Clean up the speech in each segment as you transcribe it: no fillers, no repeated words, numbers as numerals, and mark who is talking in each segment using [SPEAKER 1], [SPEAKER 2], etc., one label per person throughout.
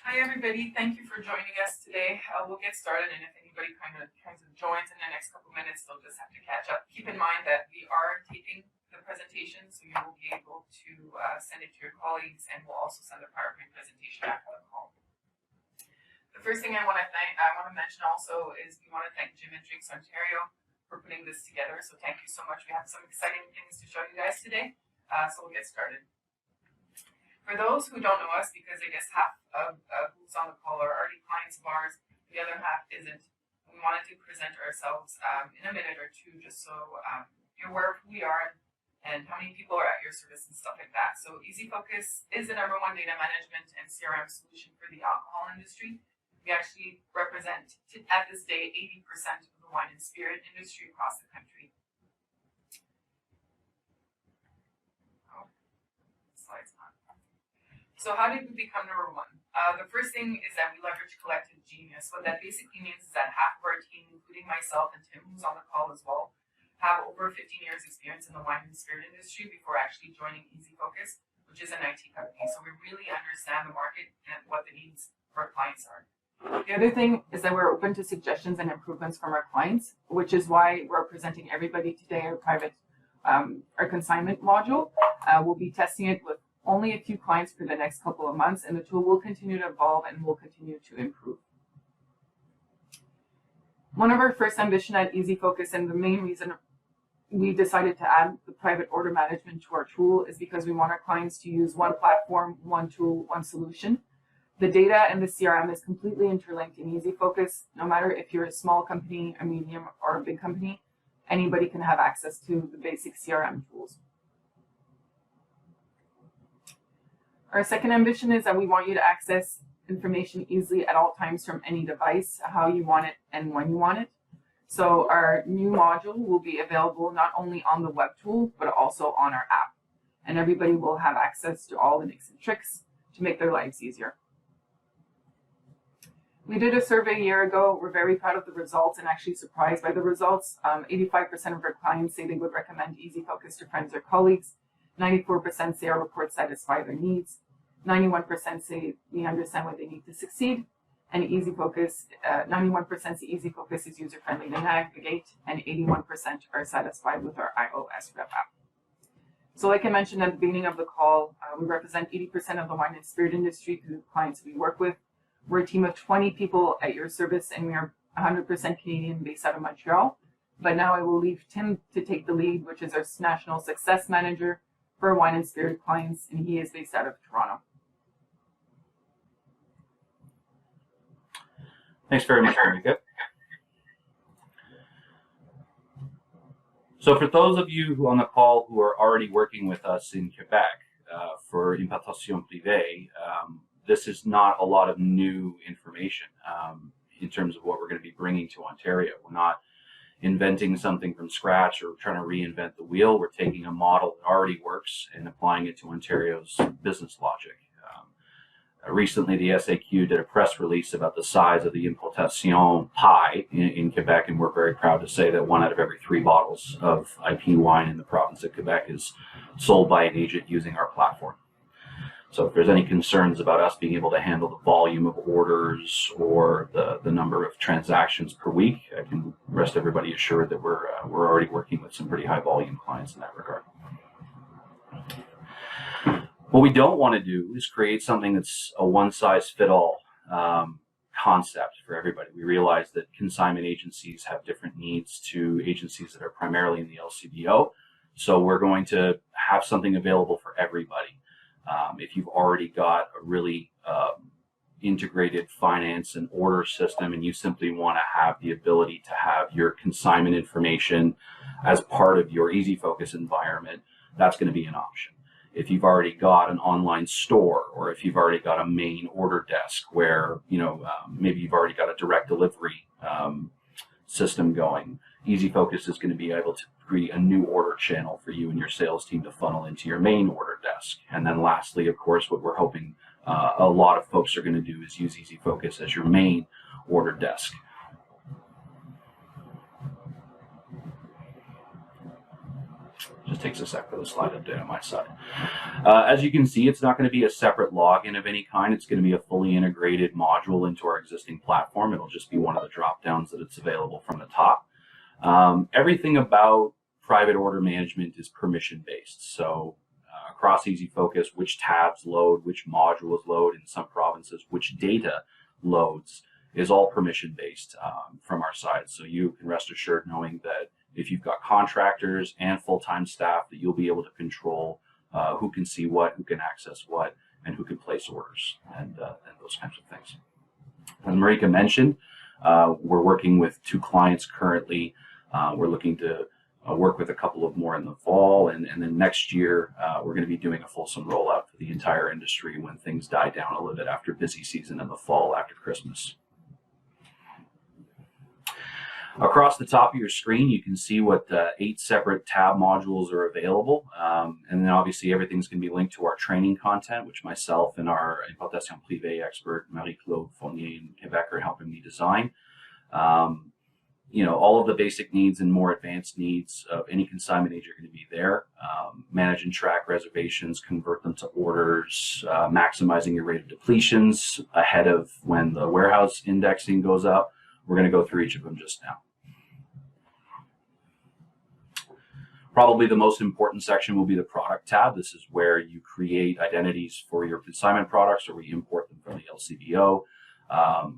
[SPEAKER 1] Hi everybody, thank you for joining us today. We'll get started, and if anybody kind of joins in the next couple minutes, they'll just have to catch up. Keep in mind that we are taping the presentation, so you will be able to send it to your colleagues, and we'll also send a PowerPoint presentation after the call. The first thing I want to mention also is we want to thank Gym and Drinks Ontario for putting this together. So thank you so much. We have some exciting things to show you guys today. So we'll get started. For those who don't know us, because I guess half of who's on the call are already clients of ours, the other half isn't, we wanted to present ourselves in a minute or two, just so you're aware of who we are and how many people are at your service and stuff like that. So ezfocus is the #1 data management and CRM solution for the alcohol industry. We actually represent, at this day, 80% of the wine and spirit industry across the country. Oh, slide's not. So how did we become #1? The first thing is that we leverage collective genius. What that basically means is that half of our team, including myself and Tim, who's on the call as well, have over 15 years experience in the wine and spirit industry before actually joining ezfocus, which is an IT company. So we really understand the market and what the needs of our clients are. The other thing is that we're open to suggestions and improvements from our clients, which is why we're presenting everybody today our consignment module. We'll be testing it with only a few clients for the next couple of months, and the tool will continue to evolve and will continue to improve. One of our first ambition at ezfocus, and the main reason we decided to add the private order management to our tool, is because we want our clients to use one platform, one tool, one solution. The data and the CRM is completely interlinked in ezfocus. No matter if you're a small company, a medium, or a big company, anybody can have access to the basic CRM tools. Our second ambition is that we want you to access information easily at all times from any device, how you want it and when you want it. So our new module will be available not only on the web tool, but also on our app. And everybody will have access to all the nicks and tricks to make their lives easier. We did a survey a year ago. We're very proud of the results and actually surprised by the results. 85% of our clients say they would recommend ezfocus to friends or colleagues. 94% say our reports satisfy their needs. 91% say we understand what they need to succeed. And 91% say ezfocus is user-friendly to navigate, and 81% are satisfied with our iOS Rep app. So like I mentioned at the beginning of the call, we represent 80% of the wine and spirit industry through the clients we work with. We're a team of 20 people at your service, and we are 100% Canadian, based out of Montreal. But now I will leave Tim to take the lead, which is our National Success Manager for wine and spirit clients, and he is based out of Toronto.
[SPEAKER 2] Thanks very much, Marika. So for those of you who on the call who are already working with us in Quebec for Importation Privée, this is not a lot of new information in terms of what we're going to be bringing to Ontario. We're not inventing something from scratch or trying to reinvent the wheel. We're taking a model that already works and applying it to Ontario's business logic. Recently, the SAQ did a press release about the size of the importation pie in Quebec, and we're very proud to say that 1 out of every 3 bottles of IP wine in the province of Quebec is sold by an agent using our platform. So if there's any concerns about us being able to handle the volume of orders or the number of transactions per week, I can rest everybody assured that we're already working with some pretty high volume clients in that regard. What we don't want to do is create something that's a one-size-fits-all concept for everybody. We realize that consignment agencies have different needs to agencies that are primarily in the LCBO. So we're going to have something available for everybody. If you've already got a really integrated finance and order system and you simply want to have the ability to have your consignment information as part of your ezfocus environment, that's going to be an option. If you've already got an online store, or if you've already got a main order desk where, maybe you've already got a direct delivery system going, ezfocus is going to be able to create a new order channel for you and your sales team to funnel into your main order desk. And then lastly, of course, what we're hoping a lot of folks are going to do is use ezfocus as your main order desk. just takes a sec for the slide update on my side. As you can see, it's not going to be a separate login of any kind. It's going to be a fully integrated module into our existing platform. It'll just be one of the drop downs that it's available from the top. Everything about private order management is permission based. So across ezfocus, which tabs load, which modules load in some provinces, which data loads is all permission based from our side. So you can rest assured knowing that if you've got contractors and full-time staff, that you'll be able to control who can see what, who can access what, and who can place orders and those kinds of things. As Marika mentioned, we're working with 2 clients currently. We're looking to work with a couple of more in the fall, and then next year we're going to be doing a fulsome rollout for the entire industry when things die down a little bit after busy season in the fall after Christmas. Across the top of your screen, you can see what 8 separate tab modules are available. And then obviously everything's going to be linked to our training content, which myself and our importation privée expert, Marie-Claude Fournier in Quebec, are helping me design. You know, all of the basic needs and more advanced needs of any consignment agent are going to be there. Manage and track reservations, convert them to orders, maximizing your rate of depletions ahead of when the warehouse indexing goes up. We're going to go through each of them just now. Probably the most important section will be the product tab. This is where you create identities for your consignment products, or we import them from the LCBO.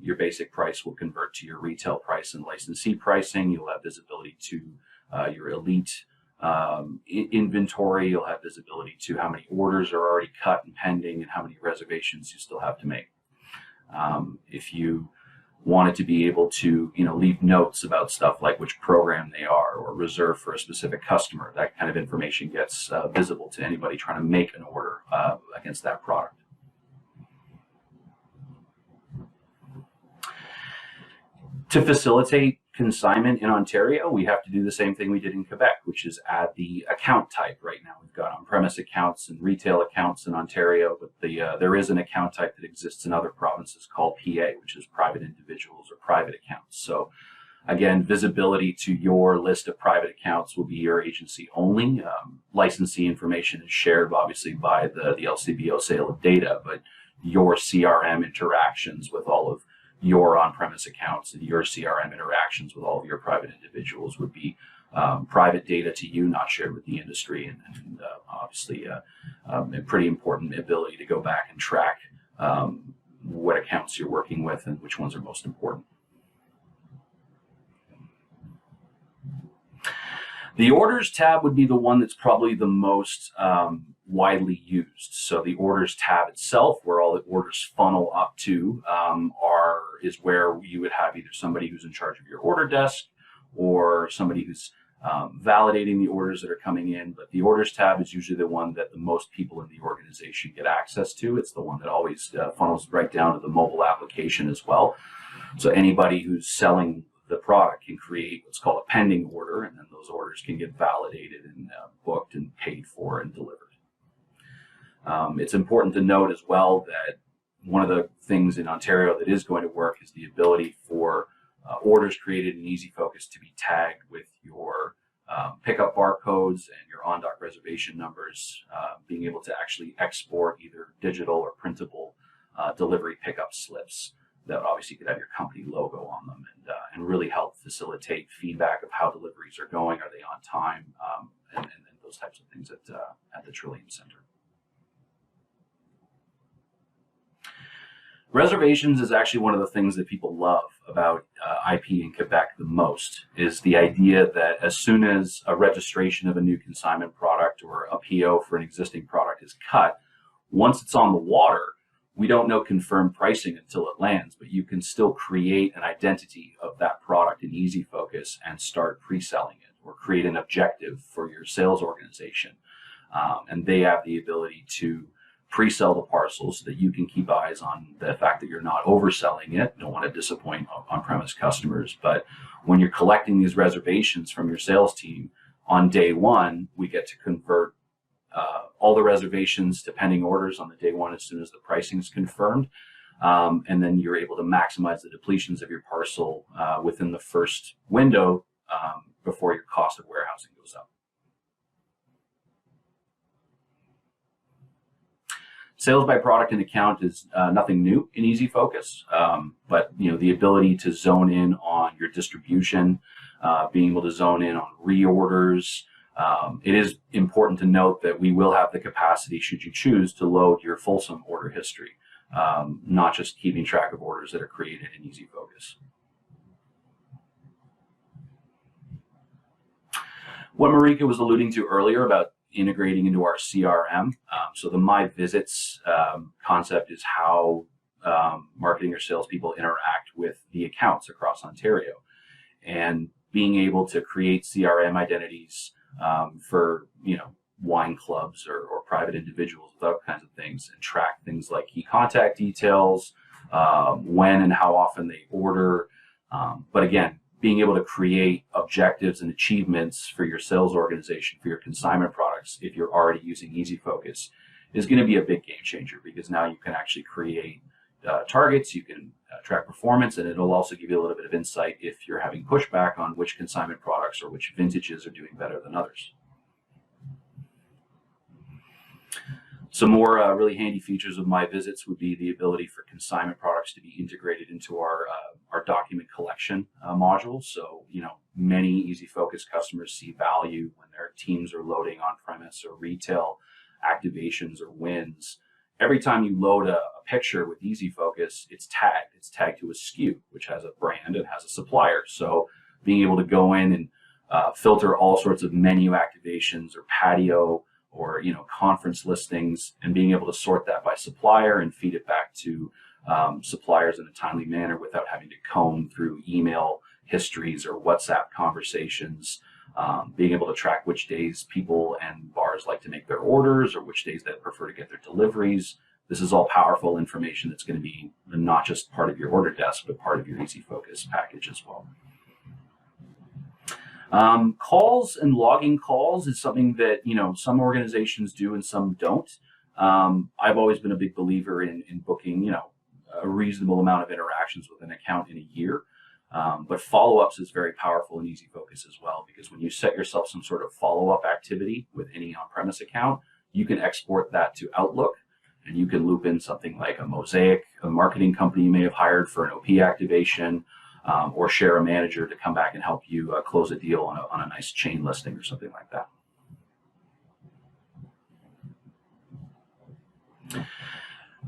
[SPEAKER 2] Your basic price will convert to your retail price and licensee pricing. You'll have visibility to your elite inventory. You'll have visibility to how many orders are already cut and pending and how many reservations you still have to make. If you wanted to be able to, you know, leave notes about stuff like which program they are or reserve for a specific customer, that kind of information gets visible to anybody trying to make an order against that product. To facilitate consignment in Ontario, we have to do the same thing we did in Quebec, which is add the account type. Right now we've got on-premise accounts and retail accounts in Ontario, but there is an account type that exists in other provinces called PA, which is private individuals or private accounts. So again, visibility to your list of private accounts will be your agency only. Licensee information is shared obviously by the LCBO sale of data, but your CRM interactions with all of your on-premise accounts and your CRM interactions with all of your private individuals would be private data to you, not shared with the industry, and obviously a pretty important ability to go back and track what accounts you're working with and which ones are most important. The orders tab would be the one that's probably the most widely used. So the orders tab itself, where all the orders funnel up to, is where you would have either somebody who's in charge of your order desk or somebody who's validating the orders that are coming in. But the orders tab is usually the one that the most people in the organization get access to. It's the one that always funnels right down to the mobile application as well. So anybody who's selling the product can create what's called a pending order, and then those orders can get validated and booked and paid for and delivered. It's important to note as well that one of the things in Ontario that is going to work is the ability for orders created in ezfocus to be tagged with your pickup barcodes and your on-dock reservation numbers, being able to actually export either digital or printable delivery pickup slips that obviously could have your company logo on them and really help facilitate feedback of how deliveries are going, are they on time, and those types of things at the Trillium Center. Reservations is actually one of the things that people love about IP in Quebec the most, is the idea that as soon as a registration of a new consignment product or a PO for an existing product is cut, once it's on the water, we don't know confirmed pricing until it lands, but you can still create an identity of that product in ezfocus and start pre-selling it or create an objective for your sales organization. And they have the ability to pre-sell the parcel so that you can keep eyes on the fact that you're not overselling it. Don't want to disappoint on-premise customers. But when you're collecting these reservations from your sales team, on day one, we get to convert all the reservations to pending orders on the day one as soon as the pricing is confirmed. And then you're able to maximize the depletions of your parcel within the first window before your cost of warehousing goes up. Sales by product and account is nothing new in ezfocus, but the ability to zone in on your distribution, being able to zone in on reorders. It is important to note that we will have the capacity, should you choose, to load your fulsome order history, not just keeping track of orders that are created in ezfocus. What Marika was alluding to earlier about integrating into our CRM. So the My Visits concept is how marketing or salespeople interact with the accounts across Ontario, and being able to create CRM identities for wine clubs or private individuals, those kinds of things, and track things like key contact details, when and how often they order. But again, being able to create objectives and achievements for your sales organization, for your consignment products, if you're already using ezfocus, is going to be a big game changer, because now you can actually create targets, you can track performance, and it'll also give you a little bit of insight if you're having pushback on which consignment products or which vintages are doing better than others. Some more really handy features of My Visits would be the ability for consignment products to be integrated into our document collection module. So, many ezfocus customers see value when their teams are loading on-premise or retail activations or wins. Every time you load a picture with ezfocus, it's tagged. It's tagged to a SKU, which has a brand and has a supplier. So being able to go in and filter all sorts of menu activations or patio or conference listings, and being able to sort that by supplier and feed it back to suppliers in a timely manner without having to comb through email histories or WhatsApp conversations, being able to track which days people and bars like to make their orders or which days they prefer to get their deliveries. This is all powerful information that's going to be not just part of your order desk, but part of your ezfocus package as well. Calls and logging calls is something that some organizations do and some don't. I've always been a big believer in booking a reasonable amount of interactions with an account in a year, but follow-ups is very powerful in ezfocus as well, because when you set yourself some sort of follow-up activity with any on-premise account, you can export that to Outlook, and you can loop in something like a Mosaic, a marketing company you may have hired for an OP activation, or share a manager to come back and help you close a deal on a nice chain listing or something like that.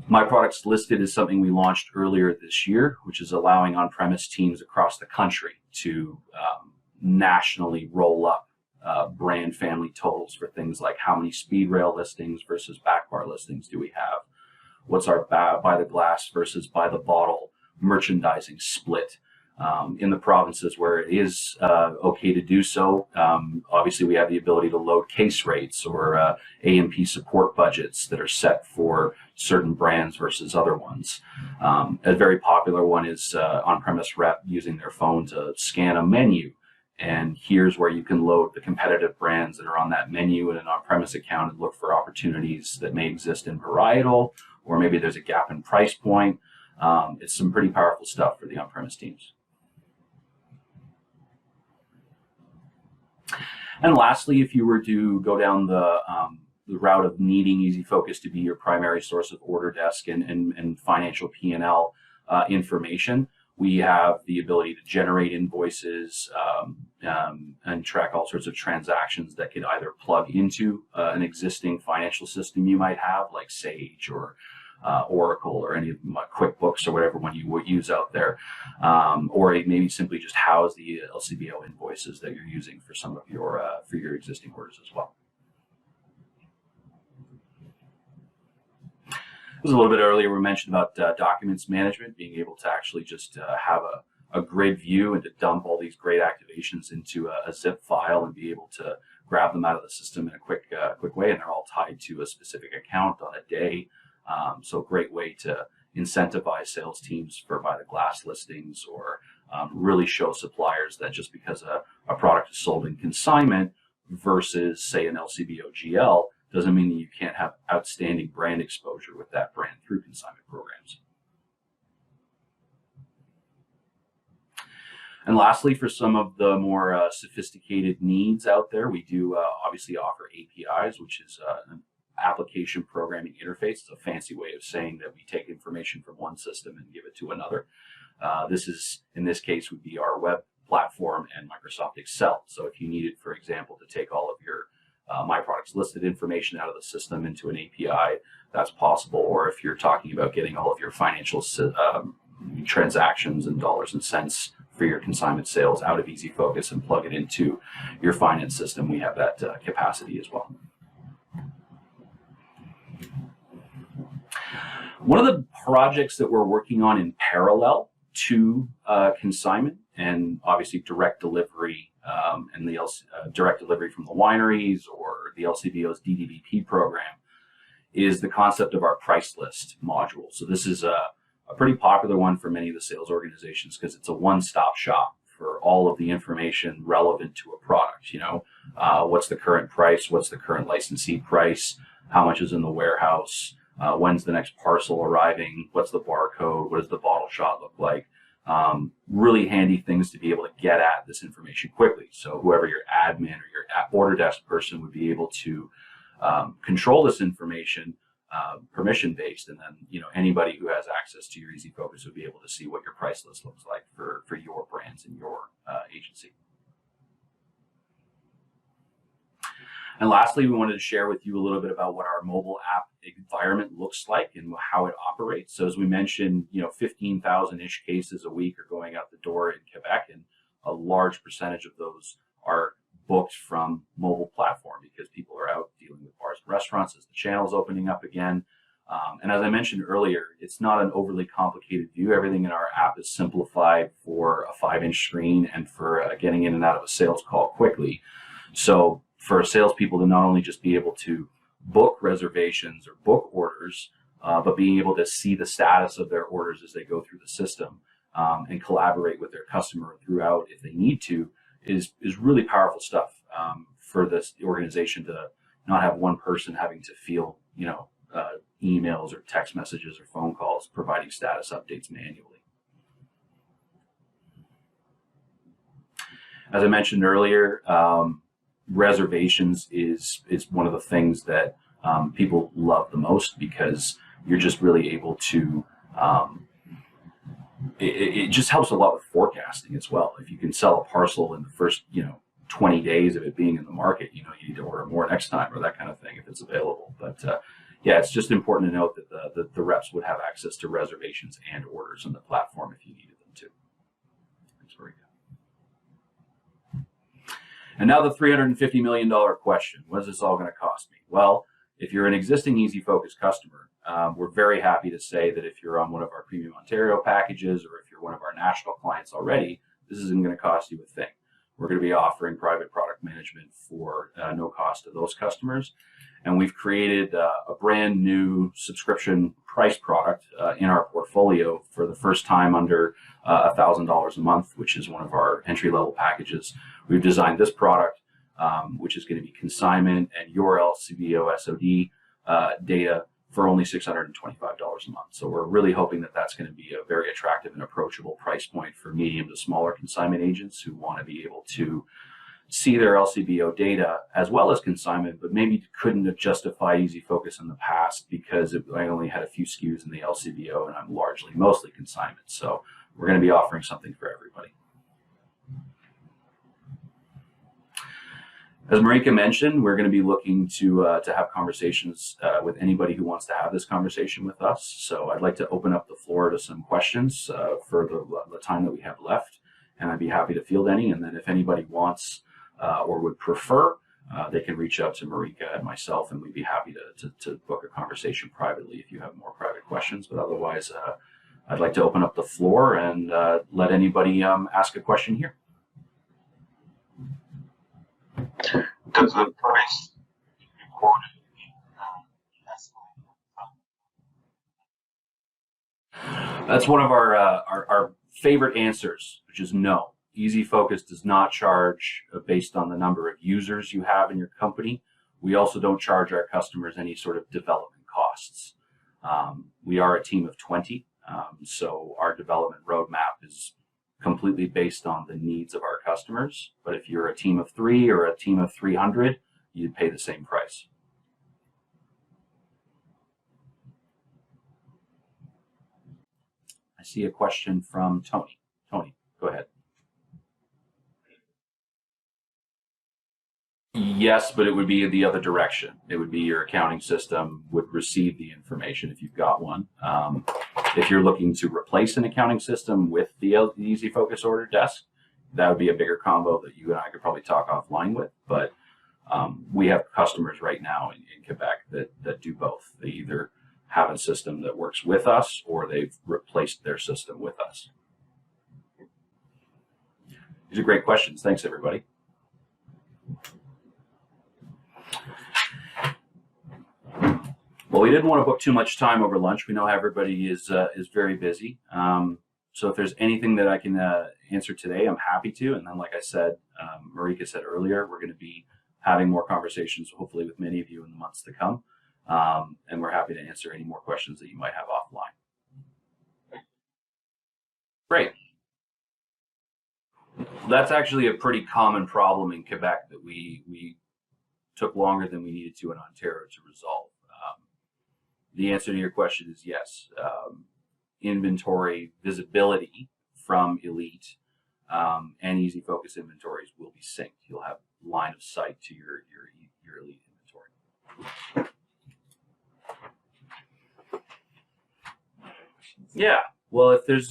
[SPEAKER 2] My Products Listed is something we launched earlier this year, which is allowing on-premise teams across the country to nationally roll up brand family totals for things like how many speed rail listings versus back bar listings do we have? What's our by the glass versus by the bottle merchandising split? In the provinces where it is okay to do so, obviously we have the ability to load case rates or A&P support budgets that are set for certain brands versus other ones. A very popular one is on-premise rep using their phone to scan a menu, and here's where you can load the competitive brands that are on that menu in an on-premise account and look for opportunities that may exist in varietal, or maybe there's a gap in price point. It's some pretty powerful stuff for the on-premise teams. And lastly, if you were to go down the route of needing ezfocus to be your primary source of order desk and financial P&L information, we have the ability to generate invoices and track all sorts of transactions that could either plug into an existing financial system you might have, like Sage or Oracle or any of QuickBooks or whatever one you would use out there, or maybe simply just house the LCBO invoices that you're using for some of your existing orders as well. It was a little bit earlier we mentioned about documents management, being able to actually just have a grid view and to dump all these great activations into a zip file and be able to grab them out of the system in a quick way, and they're all tied to a specific account on a day. So a great way to incentivize sales teams for by the glass listings, or really show suppliers that just because a product is sold in consignment versus, say, an LCBO GL doesn't mean that you can't have outstanding brand exposure with that brand through consignment programs. And lastly, for some of the more sophisticated needs out there, we do obviously offer APIs, which is an application programming interface. It's a fancy way of saying that we take information from one system and give it to another. In this case, would be our web platform and Microsoft Excel. So if you needed, for example, to take all of your My Products Listed information out of the system into an API, that's possible. Or if you're talking about getting all of your financial transactions and dollars and cents for your consignment sales out of ezfocus and plug it into your finance system, we have that capacity as well. One of the projects that we're working on in parallel to consignment and obviously direct delivery and the direct delivery from the wineries or the LCBO's DDVP program is the concept of our price list module. So this is a pretty popular one for many of the sales organizations because it's a one-stop shop for all of the information relevant to a product. You know, what's the current price? What's the current licensee price? How much is in the warehouse? When's the next parcel arriving? What's the barcode? What does the bottle shot look like? Really handy things to be able to get at this information quickly. So whoever your admin or your order desk person would be able to control this information permission-based, and then anybody who has access to your ezfocus would be able to see what your price list looks like for your brands and your agency. And lastly, we wanted to share with you a little bit about what our mobile app environment looks like and how it operates. So as we mentioned, 15,000-ish cases a week are going out the door in Quebec, and a large percentage of those are booked from mobile platform because people are out dealing with bars and restaurants as the channel's opening up again. And as I mentioned earlier, it's not an overly complicated view. Everything in our app is simplified for a 5-inch screen and for getting in and out of a sales call quickly. So for salespeople to not only just be able to book reservations or book orders, but being able to see the status of their orders as they go through the system and collaborate with their customer throughout if they need to, is really powerful stuff for this organization to not have one person having to field emails or text messages or phone calls providing status updates manually. As I mentioned earlier, reservations is one of the things that people love the most because you're just really able to it just helps a lot with forecasting as well. If you can sell a parcel in the first 20 days of it being in the market, you need to order more next time or that kind of thing if it's available. But yeah, it's just important to note that the reps would have access to reservations and orders on the platform if you needed them to. Thanks, Marika. And now the $350 million question: what is this all going to cost me? Well, if you're an existing ezfocus customer, we're very happy to say that if you're on one of our Premium Ontario packages or if you're one of our national clients already, this isn't going to cost you a thing. We're going to be offering private product management for no cost to those customers. And we've created a brand new subscription price product in our portfolio for the first time under $1,000 a month, which is one of our entry-level packages. We've designed this product, which is going to be consignment and your LCBO SOD data for only $625 a month. So we're really hoping that that's going to be a very attractive and approachable price point for medium to smaller consignment agents who want to be able to see their LCBO data as well as consignment, but maybe couldn't have justified ezfocus in the past because I only had a few SKUs in the LCBO and I'm mostly consignment. So we're going to be offering something for everybody. As Marika mentioned, we're going to be looking to have conversations with anybody who wants to have this conversation with us. So I'd like to open up the floor to some questions for the time that we have left, and I'd be happy to field any. And then if anybody wants or would prefer, they can reach out to Marika and myself, and we'd be happy to book a conversation privately if you have more private questions. But otherwise, I'd like to open up the floor and let anybody ask a question here.
[SPEAKER 3] Does the price recorded in
[SPEAKER 2] That's one of our favorite answers, which is no. ezfocus does not charge based on the number of users you have in your company. We also don't charge our customers any sort of development costs. We are a team of 20, so our development roadmap is completely based on the needs of our customers. But if you're a team of 3 or a team of 300, you'd pay the same price. see a question from Tony. Tony, go ahead. Yes, but it would be the other direction. It would be your accounting system would receive the information if you've got one. If you're looking to replace an accounting system with the ezfocus order desk, that would be a bigger combo that you and I could probably talk offline with. But we have customers right now in Quebec that do both. They either have a system that works with us or they've replaced their system with us. These are great questions. Thanks, everybody. Well, we didn't want to book too much time over lunch. We know everybody is very busy. So if there's anything that I can answer today, I'm happy to. And then, like I said, Marika said earlier, we're going to be having more conversations, hopefully with many of you in the months to come. And we're happy to answer any more questions that you might have offline. Great. That's actually a pretty common problem in Quebec that we took longer than we needed to in Ontario to resolve. The answer to your question is yes. Inventory visibility from Elite and ezfocus inventories will be synced. You'll have line of sight to your Elite inventory. Yeah. Well, if there's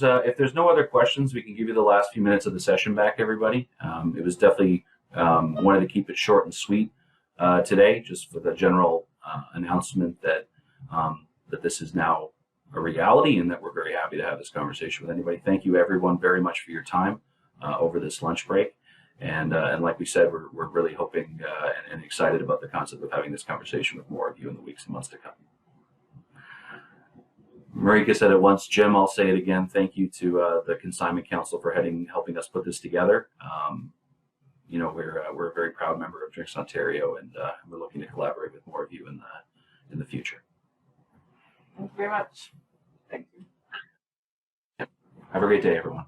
[SPEAKER 2] no other questions, we can give you the last few minutes of the session back, everybody. It was definitely wanted to keep it short and sweet today, just for the general announcement that that this is now a reality and that we're very happy to have this conversation with anybody. Thank you, everyone, very much for your time over this lunch break. And like we said, we're really hoping and excited about the concept of having this conversation with more of you in the weeks and months to come. Marika said it once, Jim, I'll say it again. Thank you to the Consignment Council for helping us put this together. You know, we're a very proud member of Drinks Ontario, and we're looking to collaborate with more of you in the future.
[SPEAKER 1] Thank you very much. Thank you.
[SPEAKER 2] Have a great day, everyone.